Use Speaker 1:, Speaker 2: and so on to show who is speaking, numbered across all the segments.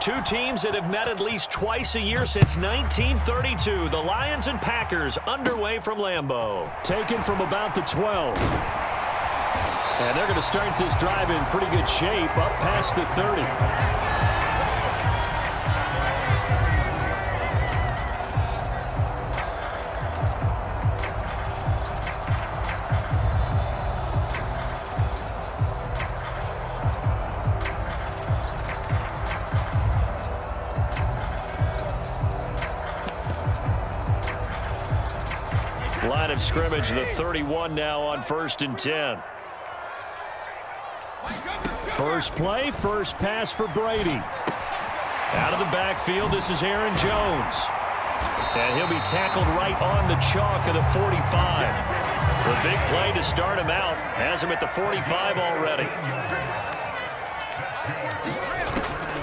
Speaker 1: Two teams that have met at least twice a year since 1932. The Lions and Packers underway from Lambeau.
Speaker 2: Taken from about the 12. And they're going to start this drive in pretty good shape up past the 30.
Speaker 1: Line of scrimmage, the 31 now on 1st and 10.
Speaker 2: First play, first pass for Brady.
Speaker 1: Out of the backfield, this is Aaron Jones. And he'll be tackled right on the chalk of the 45. The big play to start him out. Has him at the 45 already.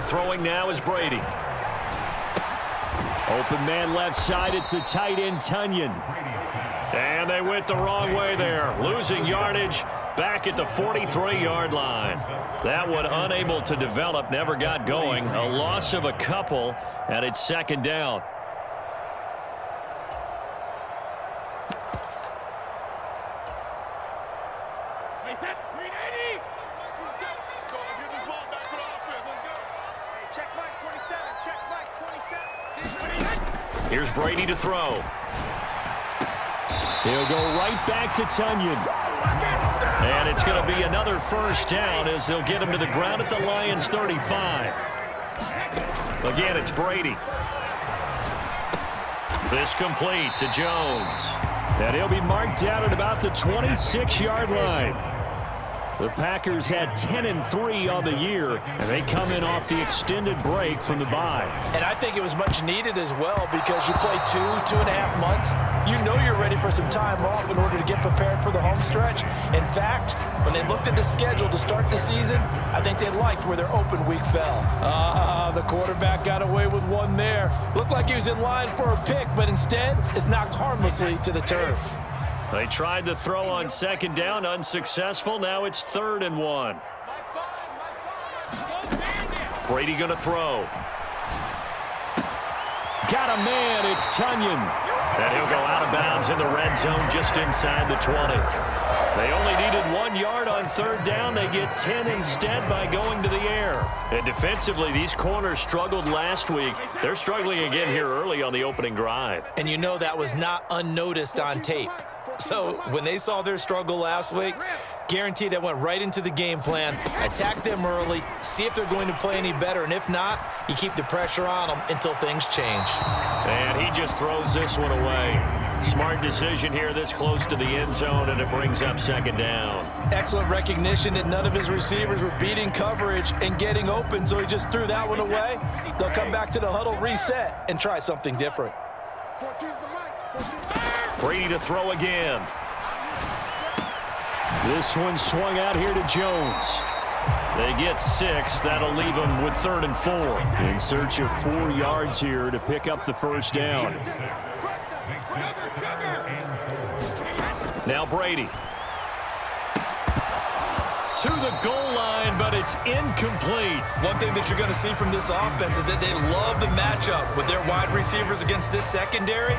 Speaker 1: Throwing now is Brady.
Speaker 2: Open man left side, it's the tight end Tunyon.
Speaker 1: And they went the wrong way there. Losing yardage back at the 43-yard line. That one unable to develop, never got going. A loss of a couple, and it's 2nd down. Here's Brady to throw.
Speaker 2: He'll go right back to Tunyon.
Speaker 1: And it's going to be another first down as they'll get him to the ground at the Lions' 35. Again, it's Brady. This complete to Jones.
Speaker 2: And he'll be marked down at about the 26-yard line. The Packers had 10-3 on the year, and they come in off the extended break from the bye.
Speaker 3: And I think it was much needed as well because you play 2.5 months. You know you're ready for some time off in order to get prepared for the home stretch. In fact, when they looked at the schedule to start the season, I think they liked where their open week fell.
Speaker 4: The quarterback got away with one there. Looked like he was in line for a pick, but instead is knocked harmlessly to the turf.
Speaker 1: They tried to throw on 2nd down, unsuccessful. Now it's 3rd and 1. Brady going to throw.
Speaker 2: Got a man, it's Tunyon.
Speaker 1: And he'll go out of bounds in the red zone just inside the 20. They only needed 1 yard on 3rd down. They get 10 instead by going to the air. And defensively, these corners struggled last week. They're struggling again here early on the opening drive.
Speaker 3: And you know that was not unnoticed on tape. So when they saw their struggle last week, guaranteed that went right into the game plan. Attack them early, see if they're going to play any better, and if not, you keep the pressure on them until things change.
Speaker 1: And he just throws this one away. Smart decision here this close to the end zone, and it brings up 2nd down.
Speaker 3: Excellent recognition that none of his receivers were beating coverage and getting open, so he just threw that one away. They'll come back to the huddle, reset, and try something different.
Speaker 1: Brady to throw again.
Speaker 2: This one swung out here to Jones.
Speaker 1: They get 6. That'll leave them with 3rd and 4.
Speaker 2: In search of 4 yards here to pick up the first down.
Speaker 1: Now Brady. To the goal line, but it's incomplete.
Speaker 3: One thing that you're going to see from this offense is that they love the matchup with their wide receivers against this secondary.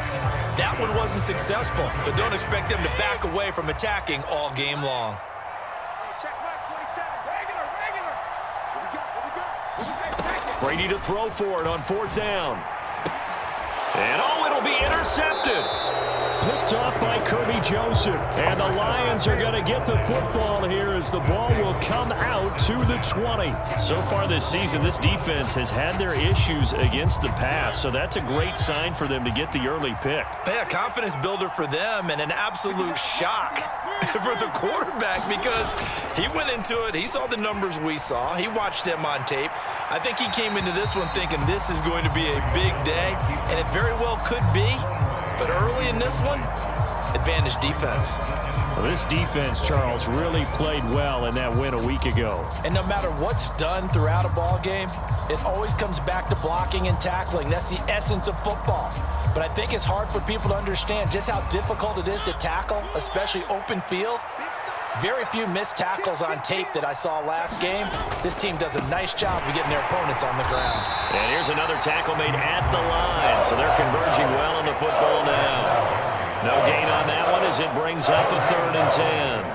Speaker 3: That one wasn't successful, but don't expect them to back away from attacking all game long.
Speaker 1: Brady to throw for it on 4th down. And it'll be intercepted.
Speaker 2: Picked off by Kirby Joseph. And the Lions are going to get the football here as the ball will come out to the 20.
Speaker 1: So far this season, this defense has had their issues against the pass, so that's a great sign for them to get the early pick.
Speaker 3: Yeah, confidence builder for them and an absolute shock for the quarterback because he went into it. He saw the numbers we saw. He watched them on tape. I think he came into this one thinking this is going to be a big day, and it very well could be. But early in this one, advantage defense.
Speaker 2: Well, this defense, Charles, really played well in that win a week ago.
Speaker 3: And no matter what's done throughout a ball game, it always comes back to blocking and tackling. That's the essence of football. But I think it's hard for people to understand just how difficult it is to tackle, especially open field.
Speaker 4: Very few missed tackles on tape that I saw last game. This team does a nice job of getting their opponents on the ground.
Speaker 1: And here's another tackle made at the line, so they're converging well on the football now. No gain on that one as it brings up a 3rd and 10.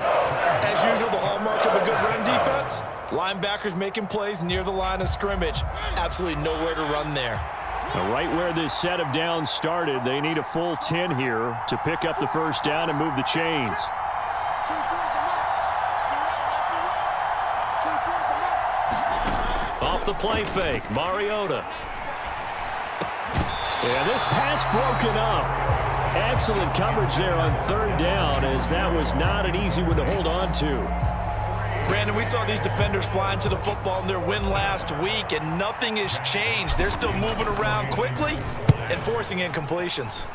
Speaker 3: As usual, the hallmark of a good run defense, linebackers making plays near the line of scrimmage. Absolutely nowhere to run there.
Speaker 2: Now, right where this set of downs started, they need a full 10 here to pick up the first down and move the chains.
Speaker 1: Off the play fake, Mariota.
Speaker 2: And this pass broken up. Excellent coverage there on 3rd down, as that was not an easy one to hold on to.
Speaker 3: Brandon, we saw these defenders flying to the football in their win last week, and nothing has changed. They're still moving around quickly and forcing incompletions.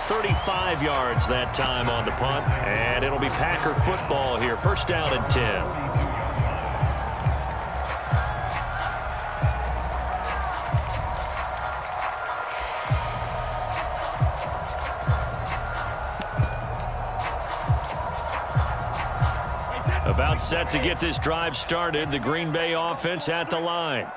Speaker 1: 35 yards that time on the punt, and it'll be Packer football here. 1st down and 10. About set to get this drive started. The Green Bay offense at the line.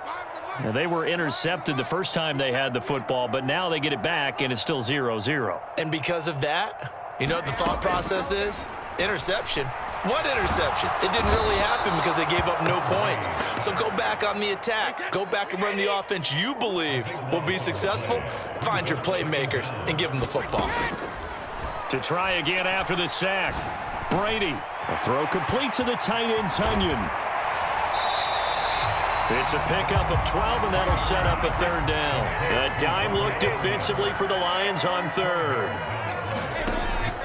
Speaker 1: Now, they were intercepted the first time they had the football, but now they get it back, and it's still 0-0.
Speaker 3: And because of that, you know what the thought process is? Interception. What interception? It didn't really happen because they gave up no points. So go back on the attack. Go back and run the offense you believe will be successful. Find your playmakers and give them the football.
Speaker 1: To try again after the sack. Brady. A throw complete to the tight end, Tunyon. It's a pickup of 12, and that'll set up a 3rd down. A dime look defensively for the Lions on 3rd.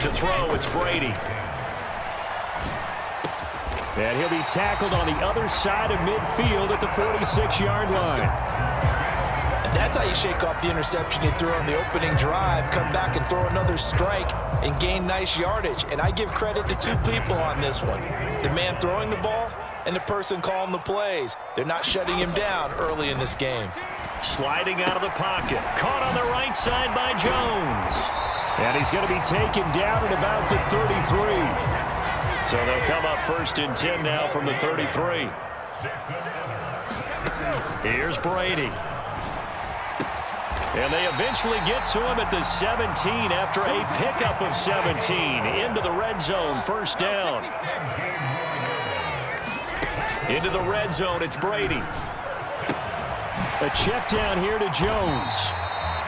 Speaker 1: To throw, it's Brady.
Speaker 2: And he'll be tackled on the other side of midfield at the 46-yard line.
Speaker 4: And that's how you shake off the interception you threw on the opening drive, come back and throw another strike and gain nice yardage. And I give credit to 2 people on this one. The man throwing the ball and the person calling the plays. They're not shutting him down early in this game.
Speaker 1: Sliding out of the pocket. Caught on the right side by Jones.
Speaker 2: And he's going to be taken down at about the 33.
Speaker 1: So they'll come up 1st and 10 now from the 33. Here's Brady. And they eventually get to him at the 17 after a pickup of 17. Into the red zone, 1st down. Into the red zone, it's Brady.
Speaker 2: A check down here to Jones.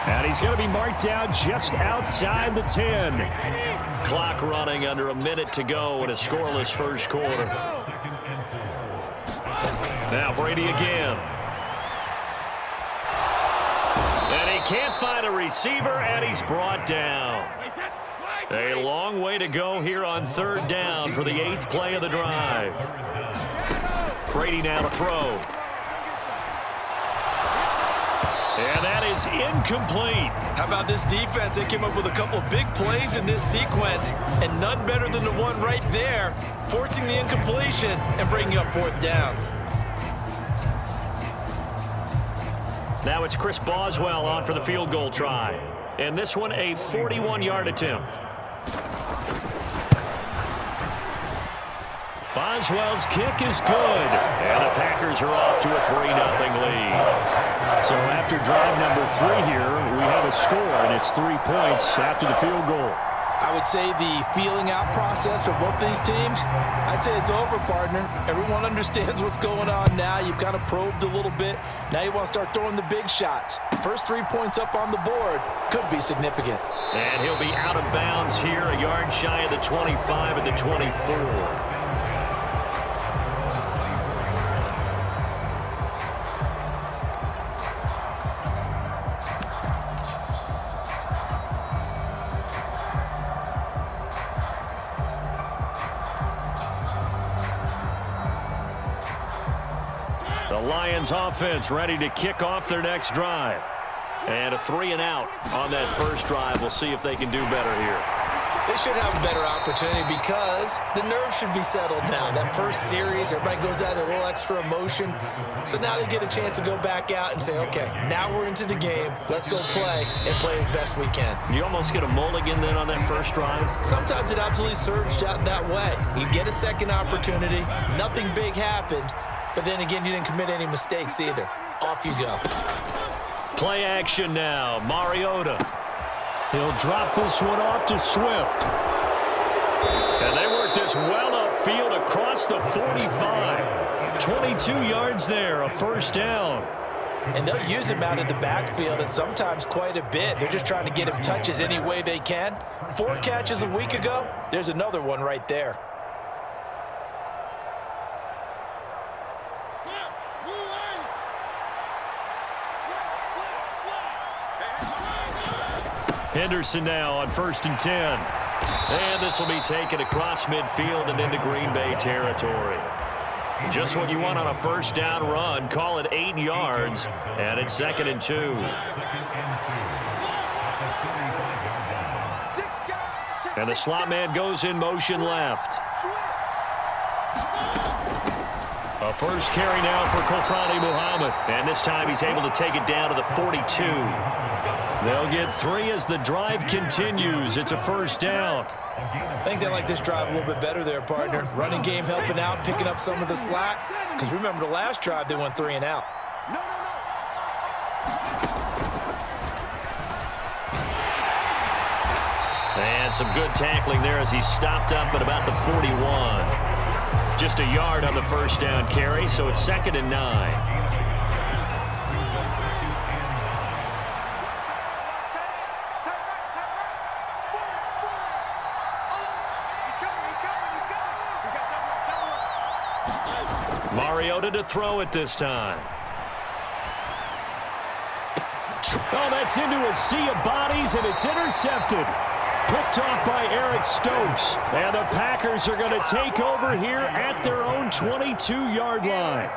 Speaker 2: And he's going to be marked down just outside the 10.
Speaker 1: Clock running under a minute to go in a scoreless 1st quarter. Now Brady again. And he can't find a receiver, and he's brought down. A long way to go here on 3rd down for the 8th play of the drive. Brady now to throw. And that is incomplete.
Speaker 3: How about this defense? They came up with a couple of big plays in this sequence, and none better than the one right there, forcing the incompletion and bringing up 4th down.
Speaker 1: Now it's Chris Boswell on for the field goal try. And this one a 41-yard attempt. Boswell's kick is good. And the Packers are off to a 3-0 lead.
Speaker 2: So after drive number 3 here, we have a score, and it's 3 points after the field goal.
Speaker 4: I would say the feeling out process for both these teams, I'd say it's over, partner. Everyone understands what's going on now. You've kind of probed a little bit. Now you want to start throwing the big shots. First 3 points up on the board could be significant.
Speaker 1: And he'll be out of bounds here, a yard shy of the 25 at the 24. The Lions offense ready to kick off their next drive. And a 3-and-out on that first drive. We'll see if they can do better here.
Speaker 4: They should have a better opportunity because the nerves should be settled now. That first series, everybody goes out with a little extra emotion. So now they get a chance to go back out and say, okay, now we're into the game. Let's go play and play as best we can.
Speaker 1: You almost get a mulligan then on that first drive?
Speaker 4: Sometimes it absolutely serves out that way. You get a second opportunity. Nothing big happened. But then again, you didn't commit any mistakes either. Off you go.
Speaker 1: Play action now. Mariota.
Speaker 2: He'll drop this one off to Swift.
Speaker 1: And they work this well upfield across the 45. 22 yards there, a first down.
Speaker 4: And they'll use him out of the backfield, and sometimes quite a bit. They're just trying to get him touches any way they can. 4 catches a week ago. There's another one right there.
Speaker 1: Henderson now on 1st and 10. And this will be taken across midfield and into Green Bay territory. Just what you want on a first down run. Call it 8 yards, and it's 2nd and 2. And the slot man goes in motion left. A first carry now for Kofrani Muhammad. And this time he's able to take it down to the 42. They'll get 3 as the drive continues. It's a first down.
Speaker 4: I think they like this drive a little bit better there, partner. Running game helping out, picking up some of the slack. Because remember the last drive, they went 3 and out.
Speaker 1: And some good tackling there as he stopped up at about the 41. Just a yard on the first down carry, so it's 2nd and 9. Mariota to throw it this time.
Speaker 2: Oh, that's into a sea of bodies, and it's intercepted. Picked off by Eric Stokes. And the Packers are going to take over here at their own 22-yard line.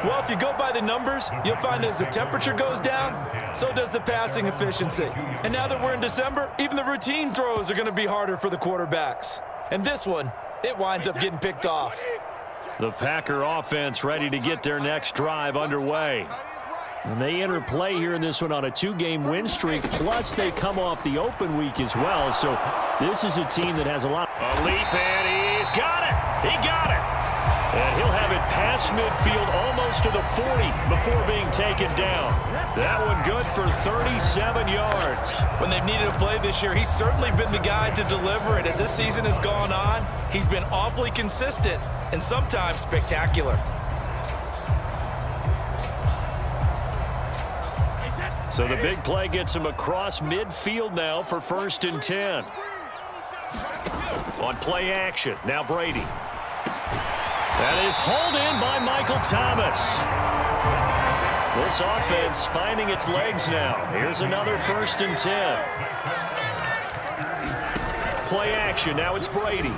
Speaker 4: Well, if you go by the numbers, you'll find as the temperature goes down, so does the passing efficiency. And now that we're in December, even the routine throws are going to be harder for the quarterbacks. And this one, it winds up getting picked off.
Speaker 1: The Packer offense ready to get their next drive underway.
Speaker 2: And they enter play here in this one on a 2-game win streak, plus they come off the open week as well. So this is a team that has a lot.
Speaker 1: A leap, and he's got it. He got it. And he'll have it past midfield almost to the 40 before being taken down. That one good for 37 yards.
Speaker 4: When they've needed a play this year, he's certainly been the guy to deliver it. As this season has gone on, he's been awfully consistent and sometimes spectacular.
Speaker 1: So the big play gets him across midfield now for 1st and 10. On play action, now Brady. That is hauled in by Michael Thomas. This offense finding its legs now. Here's another 1st and 10. Play action, now it's Brady.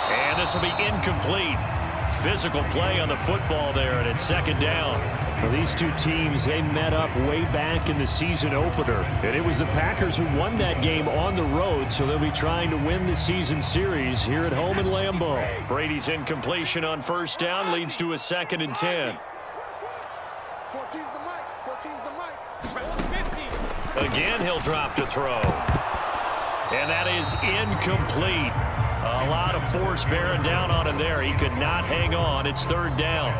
Speaker 1: And this will be incomplete. Physical play on the football there, and it's 2nd down.
Speaker 2: For these two teams, they met up way back in the season opener. And it was the Packers who won that game on the road, so they'll be trying to win the season series here at home in Lambeau.
Speaker 1: Brady's incompletion on 1st down leads to a 2nd and 10.
Speaker 5: 14's the mic. 14's the mic.
Speaker 1: Again, he'll drop to throw. And that is incomplete. A lot of force bearing down on him there. He could not hang on. It's 3rd down.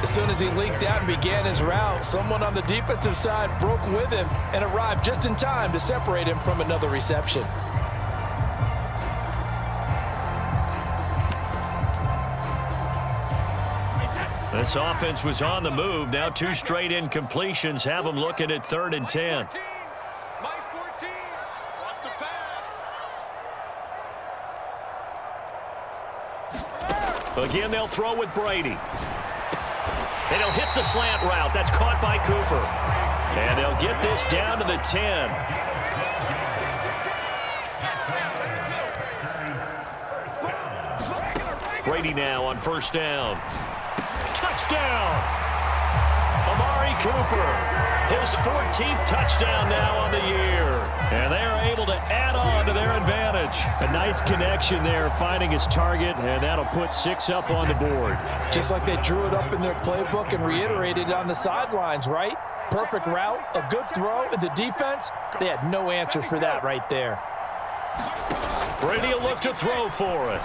Speaker 4: As soon as he leaked out and began his route, someone on the defensive side broke with him and arrived just in time to separate him from another reception.
Speaker 1: This offense was on the move. Now 2 straight incompletions have them looking at 3rd and 10. Again, they'll throw with Brady. And he'll hit the slant route. That's caught by Cooper. And they'll get this down to the 10. Brady now on 1st down. Touchdown! Amari Cooper, his 14th touchdown now on the year. And they are able to add on to their advantage.
Speaker 2: A nice connection there, finding his target, and that'll put 6 up on the board.
Speaker 4: Just like they drew it up in their playbook and reiterated it on the sidelines, right? Perfect route, a good throw, and the defense, they had no answer for that right there.
Speaker 1: Brady will look to throw for it.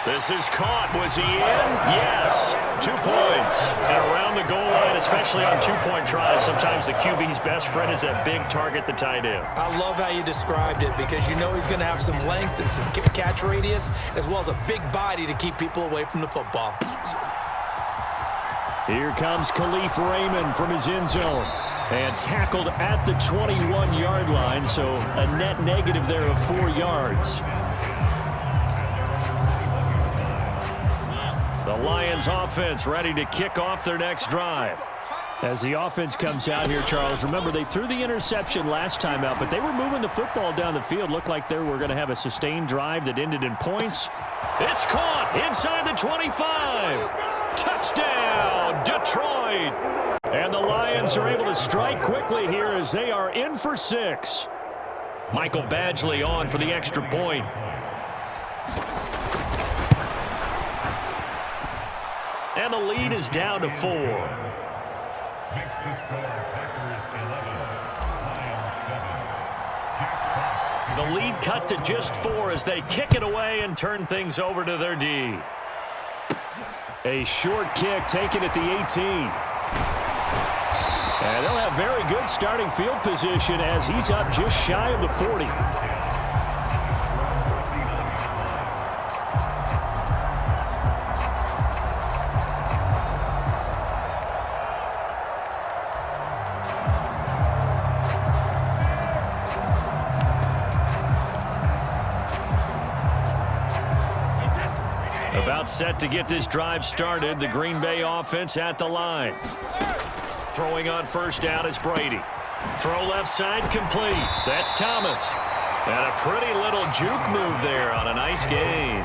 Speaker 1: This is caught. Was he in? Yes. 2 points. And around the goal line, especially on two-point tries, sometimes the QB's best friend is that big target, the tight end.
Speaker 4: I love how you described it because you know he's going to have some length and some catch radius as well as a big body to keep people away from the football.
Speaker 2: Here comes Khalif Raymond from his end zone. And tackled at the 21-yard line, so a net negative there of 4 yards. The Lions offense ready to kick off their next drive. As the offense comes out here, Charles, remember they threw the interception last time out, but they were moving the football down the field. Looked like they were going to have a sustained drive that ended in points.
Speaker 1: It's caught inside the 25. Touchdown, Detroit.
Speaker 2: And the Lions are able to strike quickly here as they are in for 6.
Speaker 1: Michael Badgley on for the extra point. And the lead is down to 4. The lead cut to just 4 as they kick it away and turn things over to their D.
Speaker 2: A short kick taken at the 18. And they'll have very good starting field position as he's up just shy of the 40.
Speaker 1: About set to get this drive started. The Green Bay offense at the line. Throwing on first down is Brady. Throw left side complete. That's Thomas. And a pretty little juke move there on a nice gain.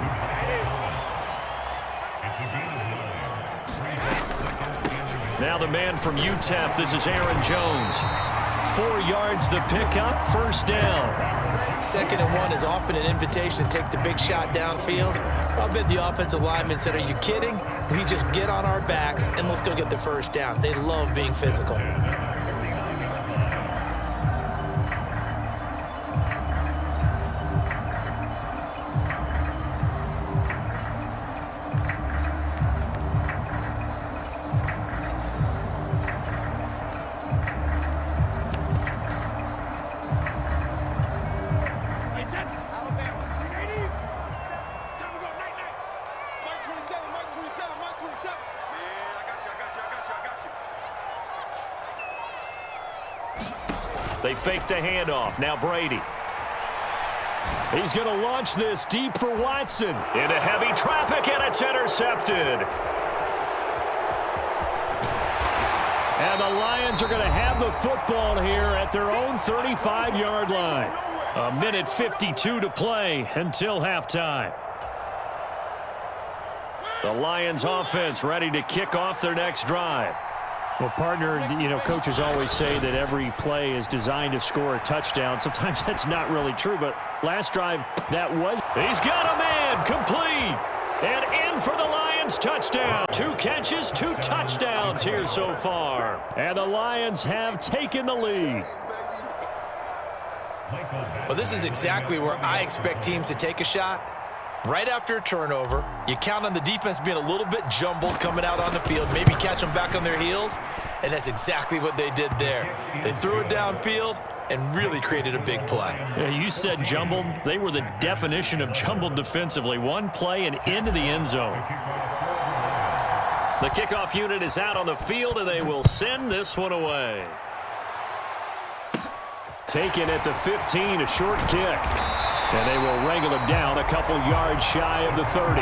Speaker 1: Now the man from UTEP. This is Aaron Jones. 4 yards the pickup. First down.
Speaker 4: 2nd and 1 is often an invitation to take the big shot downfield. I bet the offensive lineman said, are you kidding? We just get on our backs and let's go get the first down. They love being physical.
Speaker 1: They fake the handoff. Now Brady.
Speaker 2: He's going to launch this deep for Watson.
Speaker 1: Into heavy traffic, and it's intercepted.
Speaker 2: And the Lions are going to have the football here at their own 35-yard line. 1:52 to play until halftime. The Lions offense ready to kick off their next drive. Well, partner, you know, coaches always say that every play is designed to score a touchdown. Sometimes that's not really true, but last drive, that was.
Speaker 1: He's got a man, complete, and in for the Lions touchdown. 2 catches, 2 touchdowns here so far.
Speaker 2: And the Lions have taken the lead.
Speaker 4: Well, this is exactly where I expect teams to take a shot. Right after a turnover, you count on the defense being a little bit jumbled coming out on the field, maybe catch them back on their heels, and that's exactly what they did there. They threw it downfield and really created a big play.
Speaker 1: Yeah, you said jumbled. They were the definition of jumbled defensively. One play and into the end zone. The kickoff unit is out on the field, and they will send this one away.
Speaker 2: Taken at the 15, a short kick. And they will wrangle him down a couple yards shy of the 30.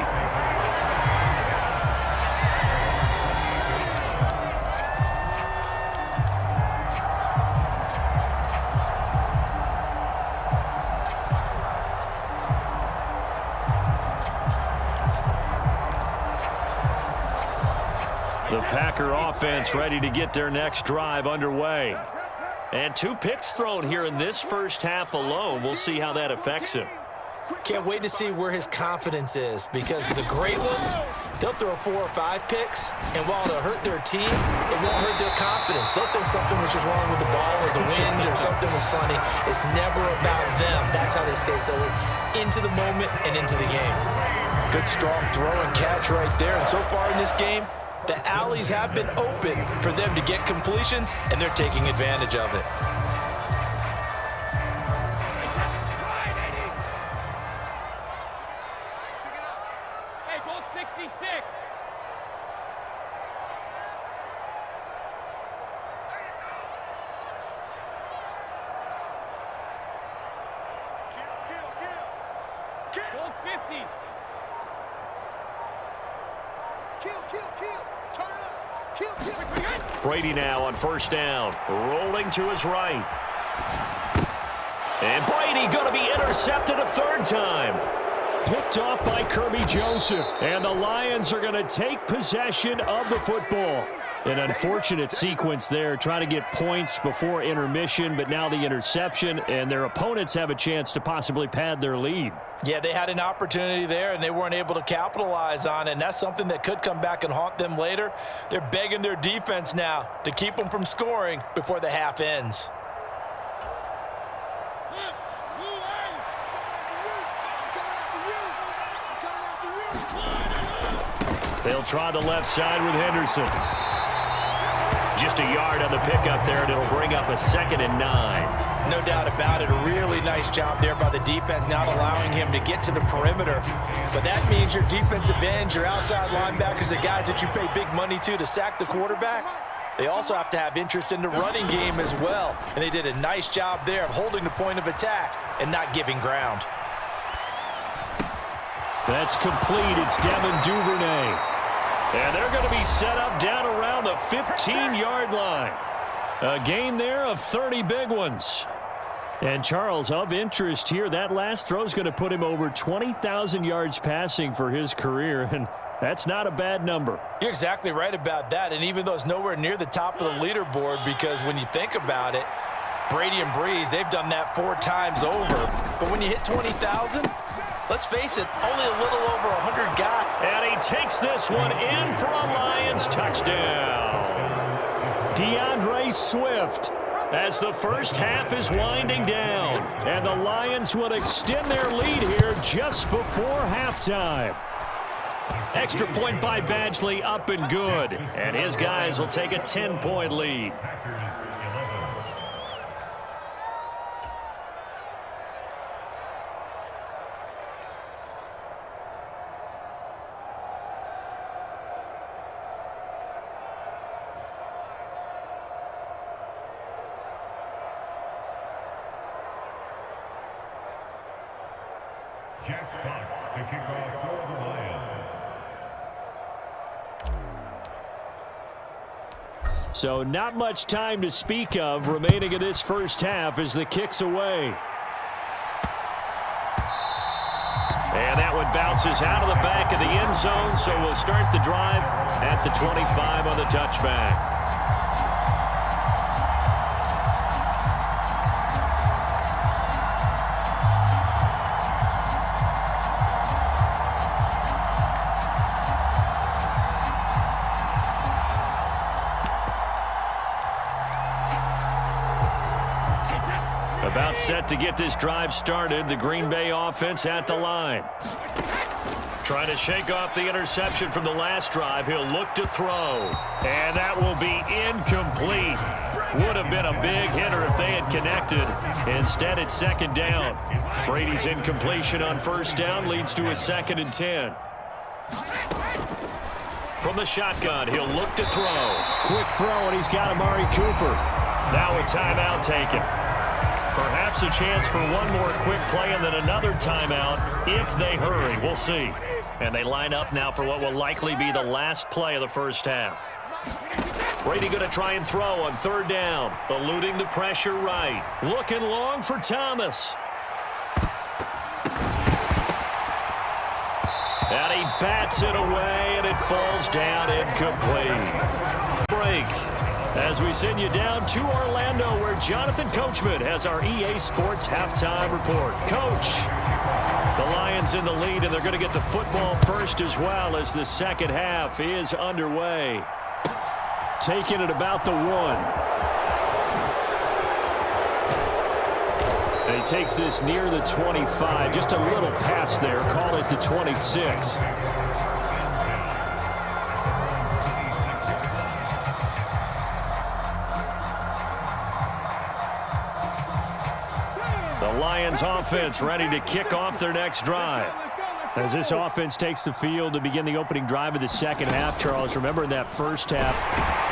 Speaker 2: The Packer offense ready to get their next drive underway.
Speaker 1: And 2 picks thrown here in this first half alone. We'll see how that affects him.
Speaker 4: Can't wait to see where his confidence is, because the great ones, they'll throw 4 or 5 picks, and while it'll hurt their team, it won't hurt their confidence. They'll think something was just wrong with the ball or the wind or something was funny. It's never about them. That's how they stay so into the moment and into the game. Good, strong throw and catch right there. And so far in this game, the alleys have been open for them to get completions, and they're taking advantage of it.
Speaker 1: Brady now on first down, rolling to his right. And Brady going to be intercepted a 3rd time.
Speaker 2: Picked off by Kirby Joseph. And the Lions are going to take possession of the football. An unfortunate sequence there, trying to get points before intermission, but now the interception, and their opponents have a chance to possibly pad their lead.
Speaker 4: Yeah, they had an opportunity there, and they weren't able to capitalize on it, and that's something that could come back and haunt them later. They're begging their defense now to keep them from scoring before the half ends.
Speaker 2: They'll try the left side with Henderson. Just a yard on the pickup there, and it'll bring up a 2nd and 9.
Speaker 4: No doubt about it. A really nice job there by the defense, not allowing him to get to the perimeter. But that means your defensive ends, your outside linebackers, the guys that you pay big money to sack the quarterback, they also have to have interest in the running game as well. And they did a nice job there of holding the point of attack and not giving ground.
Speaker 2: That's complete. It's Devin Duvernay.
Speaker 1: And they're going to be set up down around the 15-yard line. A gain there of 30 big ones.
Speaker 2: And Charles, of interest here, that last throw is going to put him over 20,000 yards passing for his career, and that's not a bad number.
Speaker 4: You're exactly right about that, and even though it's nowhere near the top of the leaderboard, because when you think about it, Brady and Breeze, they've done that 4 times over. But when you hit 20,000, let's face it, only a little over 100 guys.
Speaker 1: And he takes this one in for a Lions touchdown.
Speaker 2: DeAndre Swift, as the first half is winding down. And the Lions would extend their lead here just before halftime.
Speaker 1: Extra point by Badgley, up and good. And his guys will take a 10-point lead.
Speaker 6: Jack Fox to kick off for the Lions.
Speaker 2: So not much time to speak of remaining in this first half as the kick's away.
Speaker 1: And that one bounces out of the back of the end zone, so we'll start the drive at the 25 on the touchback. About set to get this drive started. The Green Bay offense at the line. Trying to shake off the interception from the last drive. He'll look to throw. And that will be incomplete. Would have been a big hitter if they had connected. Instead, it's 2nd down. Brady's incompletion on first down leads to a 2nd and 10. From the shotgun, he'll look to throw.
Speaker 2: Quick throw, and he's got Amari Cooper.
Speaker 1: Now a timeout taken. Perhaps a chance for one more quick play and then another timeout if they hurry. We'll see. And they line up now for what will likely be the last play of the first half. Brady going to try and throw on 3rd down. Eluding the pressure right. Looking long for Thomas. And he bats it away, and it falls down incomplete. Break. As we send you down to Orlando, where Jonathan Coachman has our EA Sports halftime report. Coach, the Lions in the lead, and they're going to get the football first as well as the second half is underway.
Speaker 2: Taking it about the 1. And he takes this near the 25. Just a little pass there. Call it the 26.
Speaker 1: The Lions offense ready to kick off their next drive.
Speaker 2: As this offense takes the field to begin the opening drive of the second half, Charles, remember in that first half,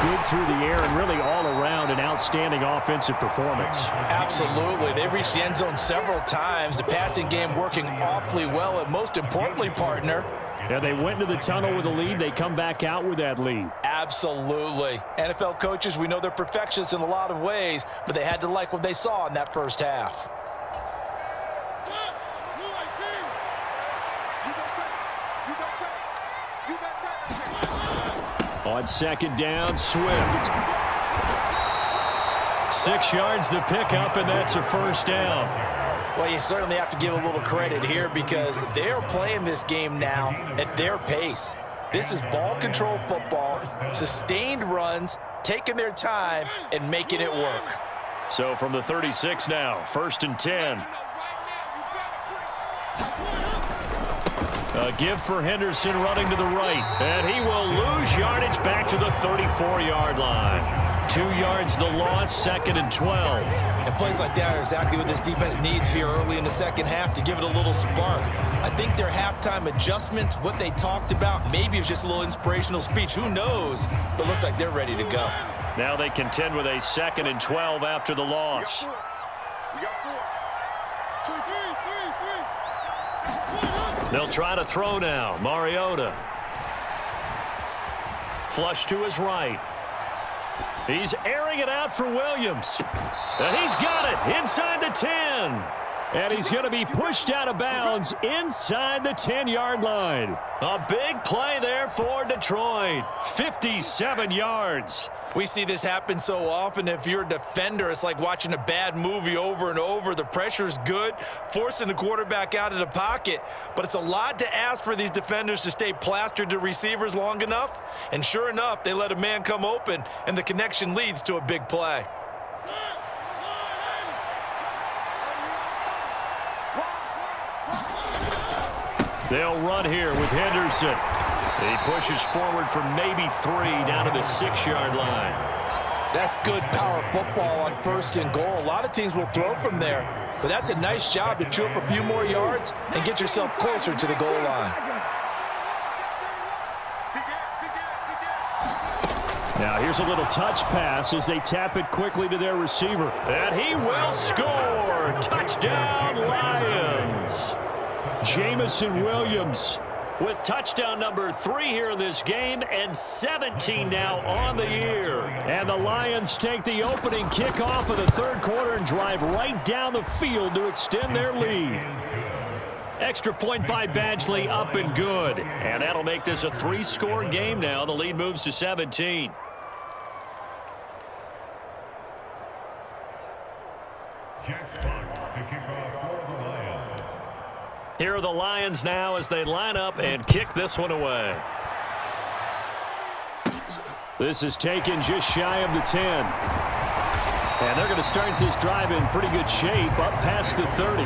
Speaker 2: good through the air and really all around an outstanding offensive performance.
Speaker 4: Absolutely. They reached the end zone several times. The passing game working awfully well, and most importantly, partner,
Speaker 2: yeah, they went into the tunnel with a lead. They come back out with that lead.
Speaker 4: absolutely. NFL coaches, we know they're perfectionists in a lot of ways, but they had to like what they saw in that first half.
Speaker 2: On second down, Swift.
Speaker 1: 6 yards the pickup, and that's a first down.
Speaker 4: Well, you certainly have to give a little credit here because they're playing this game now at their pace. This is ball control football, sustained runs, taking their time, and making it work.
Speaker 1: So from the 36 now, 1st and 10. A give for Henderson running to the right. And he will lose yardage back to the 34-yard line. 2 yards the loss, 2nd and 12.
Speaker 4: And plays like that are exactly what this defense needs here early in the second half to give it a little spark. I think their halftime adjustments, what they talked about, maybe it was just a little inspirational speech. Who knows? But it looks like they're ready to go.
Speaker 1: Now they contend with a 2nd and 12 after the loss. They'll try to throw now. Mariota. Flush to his right. He's airing it out for Williams. And he's got it inside the 10.
Speaker 2: And he's going to be pushed out of bounds inside the 10-yard line.
Speaker 1: A big play there for Detroit. 57 yards.
Speaker 3: We see this happen so often. If you're a defender, it's like watching a bad movie over and over. The pressure is good, forcing the quarterback out of the pocket. But it's a lot to ask for these defenders to stay plastered to receivers long enough. And sure enough, they let a man come open, and the connection leads to a big play.
Speaker 1: They'll run here with Henderson. He pushes forward for maybe 3 down to the 6-yard line.
Speaker 4: That's good power football on 1st and goal. A lot of teams will throw from there, but that's a nice job to chew up a few more yards and get yourself closer to the goal line.
Speaker 2: Now here's a little touch pass as they tap it quickly to their receiver.
Speaker 1: And he will score. Touchdown, Lions.
Speaker 2: Jamison Williams
Speaker 1: with touchdown number 3 here in this game and 17 now on the year.
Speaker 2: And the Lions take the opening kickoff of the 3rd quarter and drive right down the field to extend their lead.
Speaker 1: Extra point by Badgley, up and good. And that'll make this a 3-score game now. The lead moves to 17. Here are the Lions now as they line up and kick this one away.
Speaker 2: This is taken just shy of the 10. And they're going to start this drive in pretty good shape up past the 30.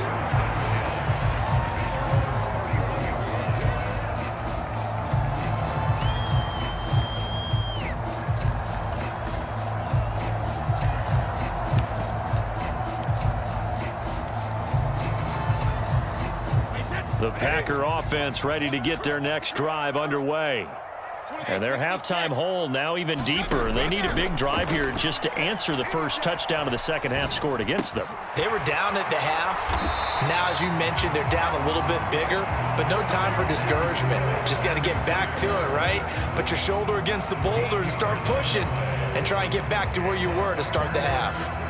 Speaker 1: The Packer offense ready to get their next drive underway. And their halftime hole now even deeper. They need a big drive here just to answer the first touchdown of the second half scored against them.
Speaker 4: They were down at the half. Now, as you mentioned, they're down a little bit bigger, but no time for discouragement. Just got to get back to it, right? Put your shoulder against the boulder and start pushing and try and get back to where you were to start the half.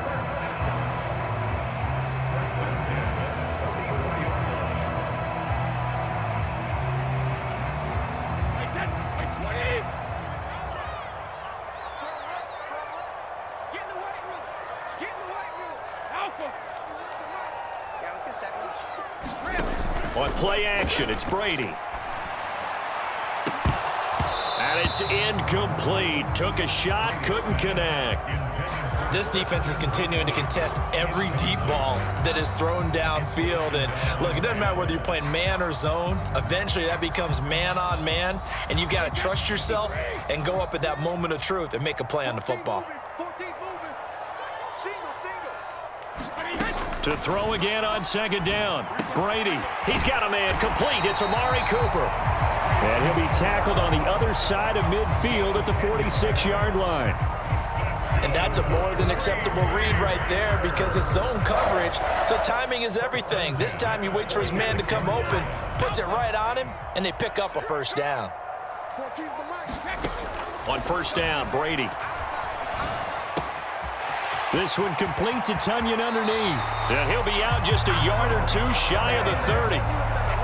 Speaker 1: Play action. It's Brady. And it's incomplete. Took a shot, couldn't connect.
Speaker 3: This defense is continuing to contest every deep ball that is thrown downfield. And look, it doesn't matter whether you're playing man or zone. Eventually, that becomes man on man. And you've got to trust yourself and go up at that moment of truth and make a play on the football.
Speaker 1: To throw again on second down. Brady. He's got a man complete. It's Amari Cooper.
Speaker 2: And he'll be tackled on the other side of midfield at the 46-yard line.
Speaker 4: And that's a more than acceptable read right there because it's zone coverage, so timing is everything. This time he waits for his man to come open, puts it right on him, and they pick up a first down.
Speaker 1: On first down, Brady.
Speaker 2: This one complete to Tunyon underneath.
Speaker 1: And he'll be out just a yard or two shy of the 30.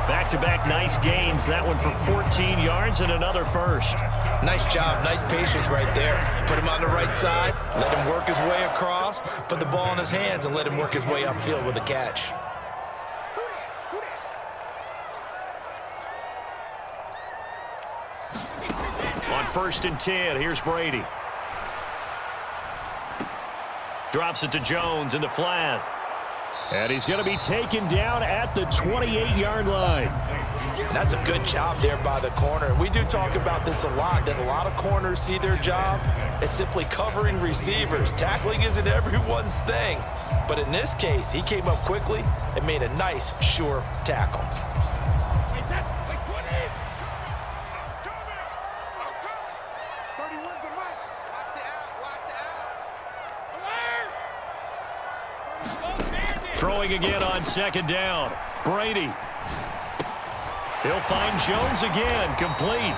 Speaker 1: Back-to-back nice gains. That one for 14 yards and another first.
Speaker 3: Nice job, nice patience right there. Put him on the right side, let him work his way across, put the ball in his hands, and let him work his way upfield with a catch.
Speaker 1: On first and 10, here's Brady. Drops it to Jones in the flat.
Speaker 2: And he's going to be taken down at the 28-yard line.
Speaker 4: And that's a good job there by the corner. We do talk about this a lot, that a lot of corners see their job as simply covering receivers. Tackling isn't everyone's thing. But in this case, he came up quickly and made a nice, sure tackle.
Speaker 1: Throwing again on second down. Brady. He'll find Jones again, complete.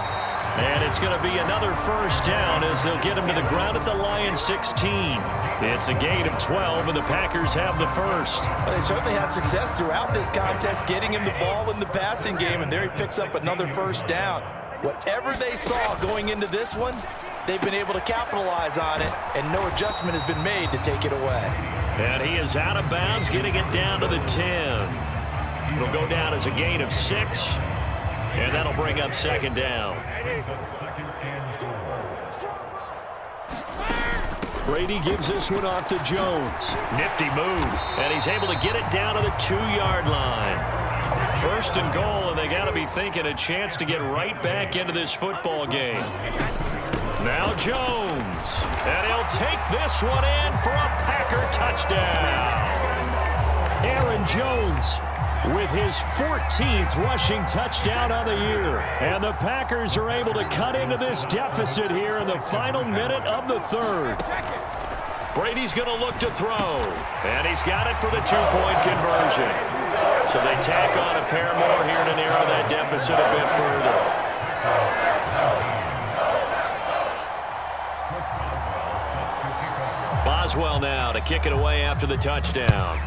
Speaker 1: And it's going to be another first down as they'll get him to the ground at the Lions 16. It's a gain of 12, and the Packers have the first.
Speaker 4: Well, they certainly had success throughout this contest, getting him the ball in the passing game, and there he picks up another first down. Whatever they saw going into this one, they've been able to capitalize on it, and no adjustment has been made to take it away.
Speaker 1: And he is out of bounds, getting it down to the 10. It'll go down as a gain of 6, and that'll bring up second down.
Speaker 2: Brady gives this one off to Jones.
Speaker 1: Nifty move, and he's able to get it down to the 2-yard line. First and goal, and they got to be thinking a chance to get right back into this football game. Now Jones, and he'll take this one in for a Packer touchdown.
Speaker 2: Aaron Jones with his 14th rushing touchdown on the year. And the Packers are able to cut into this deficit here in the final minute of the third.
Speaker 1: Brady's going to look to throw, and he's got it for the 2-point conversion. So they tack on a pair more here to narrow that deficit a bit further. Boswell now to kick it away after the touchdown.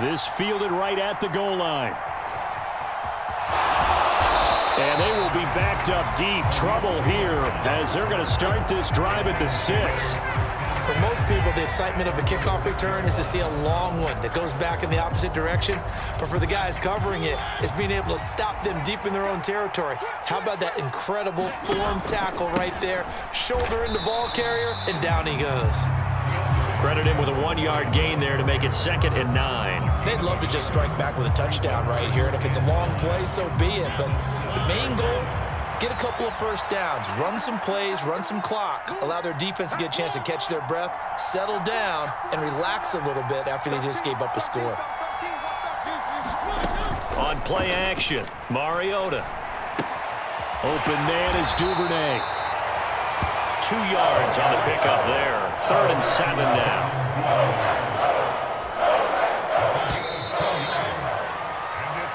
Speaker 2: This fielded right at the goal line. And they will be backed up deep. Trouble here as they're going to start this drive at the 6.
Speaker 4: For most people, the excitement of a kickoff return is to see a long one that goes back in the opposite direction. But for the guys covering it, it's being able to stop them deep in their own territory. How about that incredible form tackle right there? Shoulder in the ball carrier, and down he goes.
Speaker 1: Credit him with a 1-yard gain there to make it 2nd and 9.
Speaker 3: They'd love to just strike back with a touchdown right here, and if it's a long play, so be it. But the main goal, get a couple of first downs, run some plays, run some clock, allow their defense to get a chance to catch their breath, settle down, and relax a little bit after they just gave up a score.
Speaker 1: On play action, Mariota.
Speaker 2: Open man is Duvernay.
Speaker 1: 2 yards on the pickup there. 3rd and 7 now.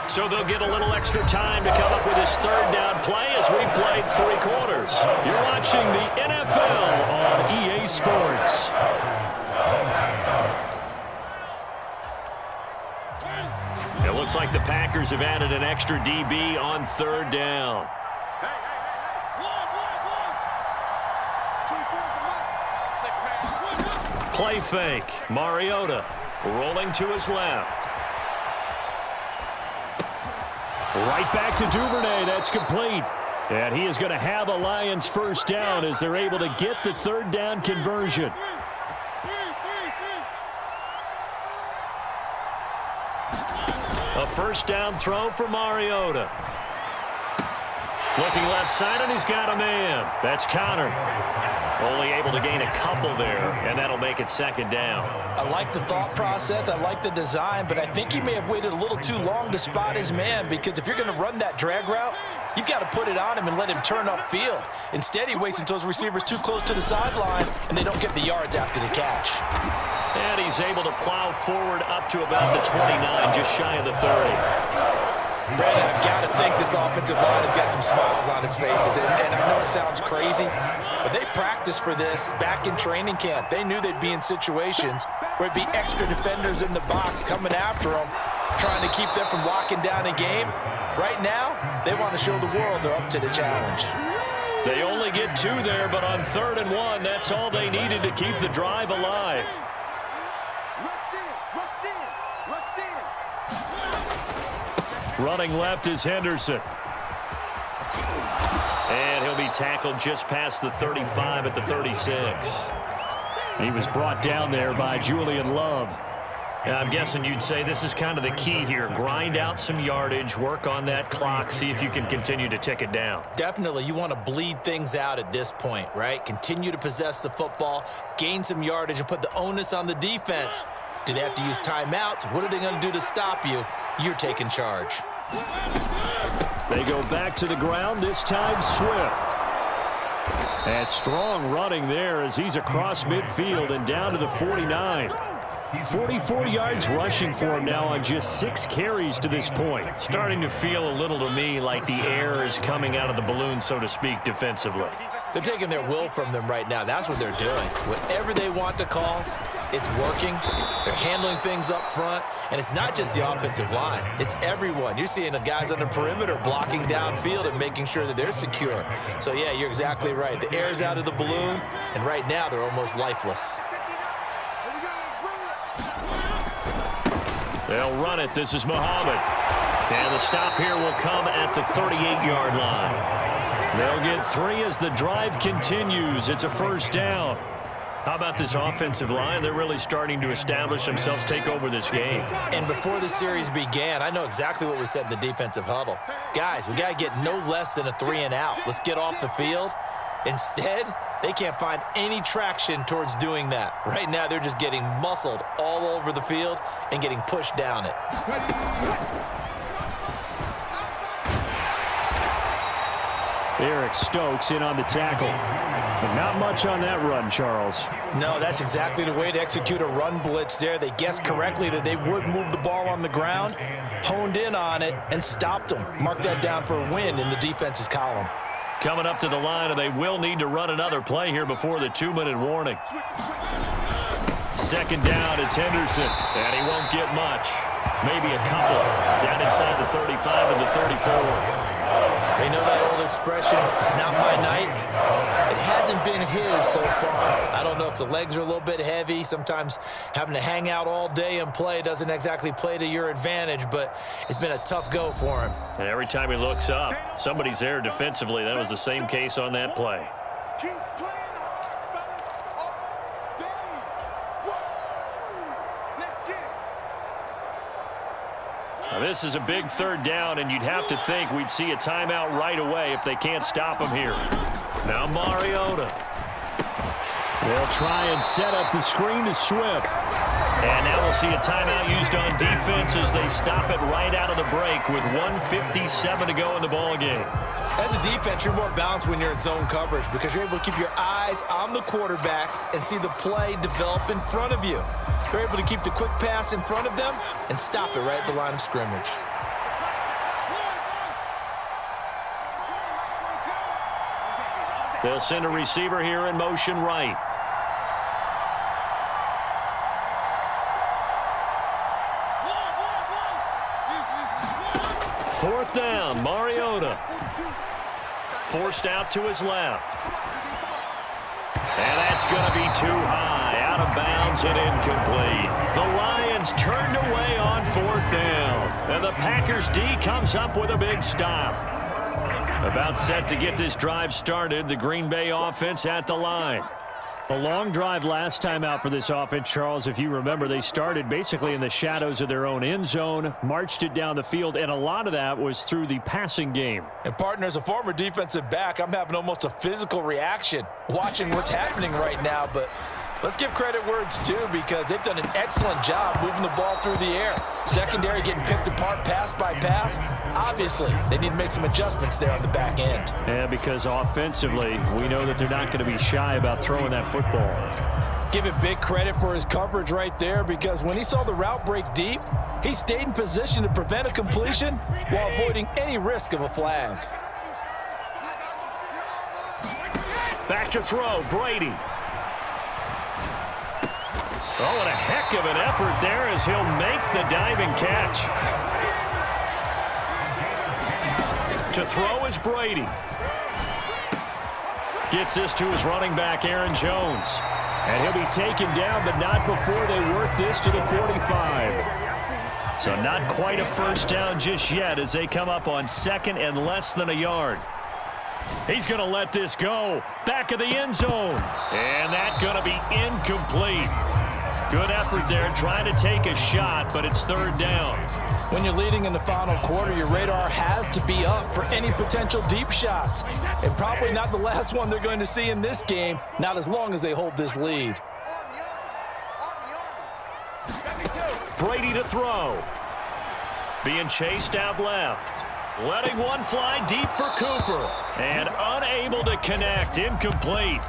Speaker 1: So they'll get a little extra time to come up with his 3rd down play as we played 3 quarters. You're watching the NFL on EA Sports. It looks like the Packers have added an extra DB on 3rd down. Play fake. Mariota. Rolling to his left.
Speaker 2: Right back to Duvernay. That's complete. And he is going to have a Lions first down as they're able to get the third down conversion.
Speaker 1: A first down throw for Mariota. Looking left side, and he's got a man. That's Connor. Only able to gain a couple there, and that'll make it second down.
Speaker 4: I like the thought process. I like the design, but I think he may have waited a little too long to spot his man, because if you're going to run that drag route, you've got to put it on him and let him turn upfield. Instead, he waits until his receiver's too close to the sideline, and they don't get the yards after the catch.
Speaker 1: And he's able to plow forward up to about the 29, just shy of the 30.
Speaker 4: Brandon, I've got to think this offensive line has got some smiles on its faces. And I know it sounds crazy, but they practiced for this back in training camp. They knew they'd be in situations where it'd be extra defenders in the box coming after them, trying to keep them from locking down a game. Right now, they want to show the world they're up to the challenge.
Speaker 1: They only get 2 there, but on 3rd and 1, that's all they needed to keep the drive alive.
Speaker 2: Running left is Henderson.
Speaker 1: And he'll be tackled just past the 35 at the 36.
Speaker 2: He was brought down there by Julian Love.
Speaker 1: And I'm guessing you'd say this is kind of the key here. Grind out some yardage, work on that clock, see if you can continue to tick it down.
Speaker 4: Definitely, you want to bleed things out at this point, right? Continue to possess the football, gain some yardage, and put the onus on the defense. Do they have to use timeouts? What are they going to do to stop you? You're taking charge.
Speaker 2: They go back to the ground, this time Swift. And strong running there as he's across midfield and down to the 49. 44 yards rushing for him now on just 6 carries to this point.
Speaker 1: Starting to feel a little to me like the air is coming out of the balloon, so to speak, defensively.
Speaker 4: They're taking their will from them right now. That's what they're doing. Whatever they want to call, it's working. They're handling things up front. And it's not just the offensive line. It's everyone. You're seeing the guys on the perimeter blocking downfield and making sure that they're secure. So, yeah, you're exactly right. The air's out of the balloon, and right now they're almost lifeless.
Speaker 1: They'll run it. This is Muhammad. And the stop here will come at the 38-yard line.
Speaker 2: They'll get 3 as the drive continues. It's a first down.
Speaker 1: How about this offensive line? They're really starting to establish themselves, take over this game.
Speaker 4: And before the series began, I know exactly what we said in the defensive huddle. Guys, we got to get no less than a 3-and-out. Let's get off the field. Instead, they can't find any traction towards doing that. Right now, they're just getting muscled all over the field and getting pushed down it.
Speaker 2: Eric Stokes in on the tackle. But not much on that run, Charles.
Speaker 4: No, that's exactly the way to execute a run blitz there. They guessed correctly that they would move the ball on the ground, honed in on it, and stopped them. Mark that down for a win in the defense's column.
Speaker 1: Coming up to the line, and they will need to run another play here before the 2-minute warning. Second down, it's Henderson, and he won't get much. Maybe a couple. Down inside the 35 and the 34.
Speaker 4: They know that old expression, it's not my night. It hasn't been his so far. I don't know if the legs are a little bit heavy. Sometimes having to hang out all day and play doesn't exactly play to your advantage, but it's been a tough go for him.
Speaker 1: And every time he looks up, somebody's there defensively. That was the same case on that play.
Speaker 5: Keep playing hard, fellas, all day. Woo! Let's get it.
Speaker 1: Now, this is a big third down, and you'd have to think we'd see a timeout right away if they can't stop him here. Now Mariota.
Speaker 2: They'll try and set up the screen to Swift.
Speaker 1: And now we'll see a timeout used on defense as they stop it right out of the break with 1:57 to go in the ballgame.
Speaker 4: As a defense, you're more balanced when you're in zone coverage because you're able to keep your eyes on the quarterback and see the play develop in front of you. You're able to keep the quick pass in front of them and stop it right at the line of scrimmage.
Speaker 1: They'll send a receiver here in motion right. Fourth down, Mariota. Forced out to his left. And that's going to be too high. Out of bounds and incomplete. The Lions Lions turned away on 4th down. And the Packers D comes up with a big stop. About set to get this drive started, the Green Bay offense at the line. A long drive last time out for this offense, Charles. If you remember, they started basically in the shadows of their own end zone, marched it down the field, and a lot of that was through the passing game.
Speaker 4: And, partner, as a former defensive back, I'm having almost a physical reaction watching what's happening right now. But let's give credit where it's due, because they've done an excellent job moving the ball through the air. Secondary getting picked apart pass by pass. Obviously, they need to make some adjustments there on the back end.
Speaker 2: Yeah, because offensively, we know that they're not going to be shy about throwing that football.
Speaker 4: Give it big credit for his coverage right there, because when he saw the route break deep, he stayed in position to prevent a completion while avoiding any risk of a flag.
Speaker 1: Back to throw, Brady. Oh, and a heck of an effort there as he'll make the diving catch. To throw is Brady. Gets this to his running back, Aaron Jones. And he'll be taken down, but not before they work this to the 45. So not quite a first down just yet as they come up on 2nd and less than a yard. He's going to let this go. Back of the end zone. And that's going to be incomplete. Good effort there, trying to take a shot, but it's 3rd down.
Speaker 4: When you're leading in the final quarter, your radar has to be up for any potential deep shots. And probably not the last one they're going to see in this game, not as long as they hold this lead.
Speaker 1: Brady to throw. Being chased out left. Letting one fly deep for Cooper. And unable to connect, incomplete.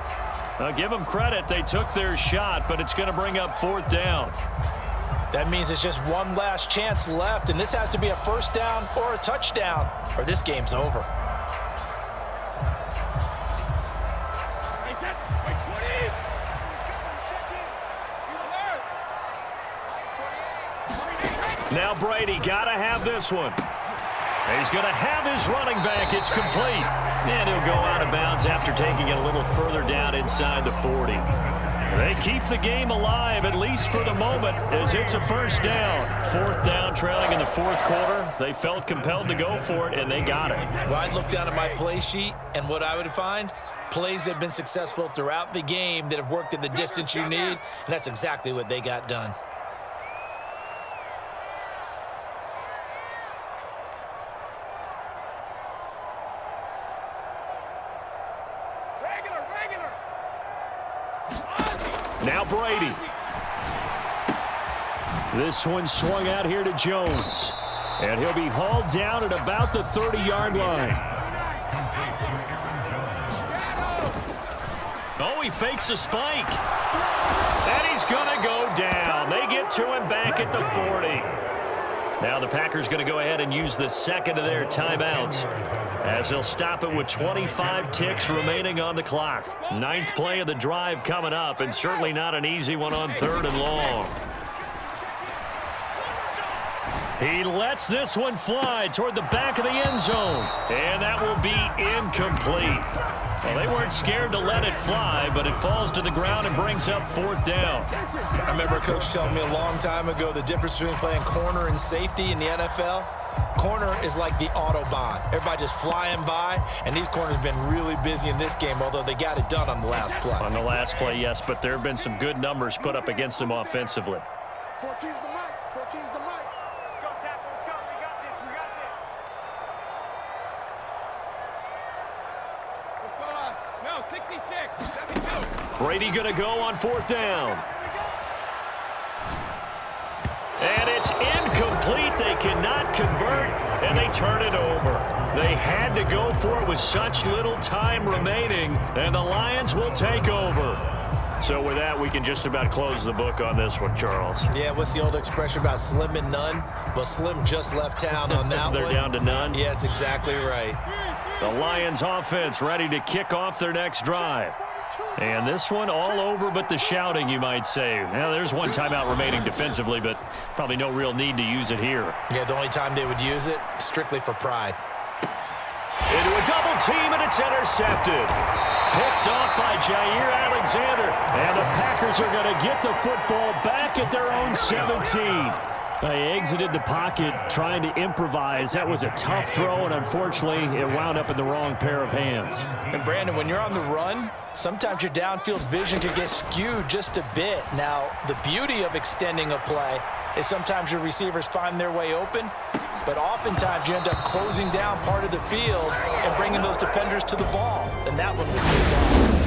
Speaker 1: Now, give them credit. They took their shot, but it's going to bring up 4th down.
Speaker 4: That means it's just one last chance left, and this has to be a first down or a touchdown, or this game's over.
Speaker 1: Now Brady got to have this one. He's going to have his running back. It's complete. And he'll go out of bounds after taking it a little further down inside the 40. They keep the game alive, at least for the moment, as it's a first down. 4th down, trailing in the 4th quarter. They felt compelled to go for it, and they got it.
Speaker 3: Well, I'd look down at my play sheet, and what I would find, plays that have been successful throughout the game that have worked at the distance you need, and that's exactly what they got done.
Speaker 1: Now Brady. This one swung out here to Jones. And he'll be hauled down at about the 30-yard line. Oh, he fakes a spike. And he's going to go down. They get to him back at the 40. Now the Packers going to go ahead and use the 2nd of their timeouts, as he'll stop it with 25 ticks remaining on the clock. 9th play of the drive coming up, and certainly not an easy one on 3rd and long. He lets this one fly toward the back of the end zone, and that will be incomplete. Well, they weren't scared to let it fly, but it falls to the ground and brings up 4th down.
Speaker 3: I remember a coach telling me a long time ago the difference between playing corner and safety in the NFL. Corner is like the Autobahn. Everybody just flying by, and these corners have been really busy in this game, although they got it done on the last play.
Speaker 1: On the last play, yes, but there have been some good numbers put up against them offensively.
Speaker 5: 14's the mic. 14's the mic. Let's go, Tapper. Let's go. We got this. We got this. No, 66. 72.
Speaker 1: Brady going to go on 4th down. And it's incomplete. They cannot convert, and they turn it over. They had to go for it with such little time remaining, and the Lions will take over. So with that, we can just about close the book on this one, Charles.
Speaker 3: Yeah, what's the old expression about slim and none? Well, Slim just left town on that
Speaker 1: They're
Speaker 3: one.
Speaker 1: down to none.
Speaker 3: Yes, exactly right.
Speaker 1: The Lions offense ready to kick off their next drive. And this one all over but the shouting, you might say. Now, there's one timeout remaining defensively, but probably no real need to use it here.
Speaker 3: Yeah, the only time they would use it, strictly for pride.
Speaker 1: Into a double team, and it's intercepted. Picked off by Jair Alexander. And the Packers are going to get the football back at their own 17.
Speaker 2: They exited the pocket trying to improvise. That was a tough throw, and unfortunately, it wound up in the wrong pair of hands.
Speaker 4: And Brandon, when you're on the run, sometimes your downfield vision can get skewed just a bit. Now, the beauty of extending a play is sometimes your receivers find their way open, but oftentimes you end up closing down part of the field and bringing those defenders to the ball. And that one was moved on.